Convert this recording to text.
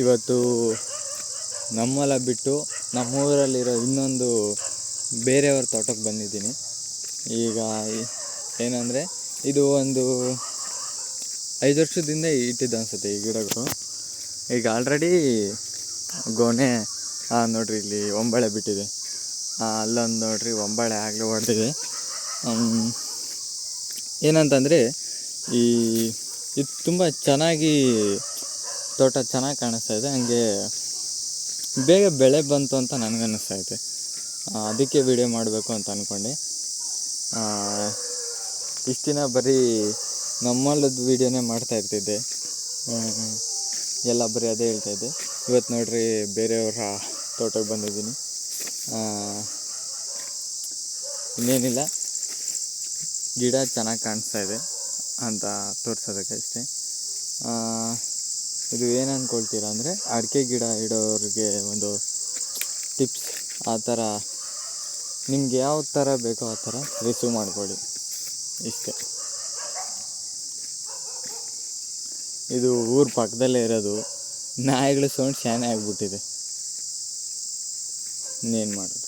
ಇವತ್ತು ನಮ್ಮಲ್ಲ ಬಿಟ್ಟು ನಮ್ಮೂರಲ್ಲಿರೋ ಇನ್ನೊಂದು ಬೇರೆಯವ್ರ ತೋಟಕ್ಕೆ ಬಂದಿದ್ದೀನಿ. ಈಗ ಏನಂದರೆ ಇದು ಒಂದು 5 ವರ್ಷದಿಂದ ಇಟ್ಟಿದ್ದು ಅನಿಸುತ್ತೆ ಈ ಗಿಡಗಳು. ಈಗ ಆಲ್ರೆಡಿ ಗೊನೆ ನೋಡಿರಿ, ಇಲ್ಲಿ ಒಂಬಳೆ ಬಿಟ್ಟಿದೆ. ಅಲ್ಲೊಂದು ನೋಡಿರಿ ಒಂಬಳೆ ಆಗಲೇ ಹೊಡೆದಿದೆ. ಏನಂತಂದರೆ ಇದು ತುಂಬ ಚೆನ್ನಾಗಿ ತೋಟ ಚೆನ್ನಾಗಿ ಕಾಣಿಸ್ತಾ ಇದೆ. ಹಂಗೆ ಬೇಗ ಬೆಳೆ ಬಂತು ಅಂತ ನನಗನ್ನಿಸ್ತಾ ಇದೆ. ಅದಕ್ಕೆ ವಿಡಿಯೋ ಮಾಡಬೇಕು ಅಂತ ಅಂದ್ಕೊಂಡೆ. ಇಷ್ಟು ದಿನ ಬರೀ ನಮ್ಮಲ್ಲದ ವೀಡಿಯೋನೇ ಮಾಡ್ತಾಯಿರ್ತಿದ್ದೆ, ಎಲ್ಲ ಬರೀ ಅದೇ ಹೇಳ್ತಾಯಿದ್ದೆ. ಇವತ್ತು ನೋಡ್ರಿ ಬೇರೆಯವರ ತೋಟಕ್ಕೆ ಬಂದಿದ್ದೀನಿ. ಇನ್ನೇನಿಲ್ಲ, ಗಿಡ ಚೆನ್ನಾಗಿ ಕಾಣಿಸ್ತಾ ಇದೆ ಅಂತ ತೋರಿಸೋದಕ್ಕೆ ಅಷ್ಟೇ. ಇದು ಏನು ಅಂದ್ಕೊಳ್ತೀರಾ ಅಂದರೆ, ಅಡಿಕೆ ಗಿಡ ಇಡೋರಿಗೆ ಒಂದು ಟಿಪ್ಸ್. ಆ ಥರ ನಿಮ್ಗೆ ಯಾವ ಥರ ಬೇಕೋ ಆ ಥರ ರಿಸೀವ್ ಮಾಡ್ಕೊಳ್ಳಿ, ಇಷ್ಟೇ. ಇದು ಊರ ಪಕ್ಕದಲ್ಲೇ ಇರೋದು. ನಾಯಿಗಳು ಸೌಂಡ್ ಶಾನೆ ಆಗಿಬಿಟ್ಟಿದೆ, ಇನ್ನೇನು ಮಾಡೋದು.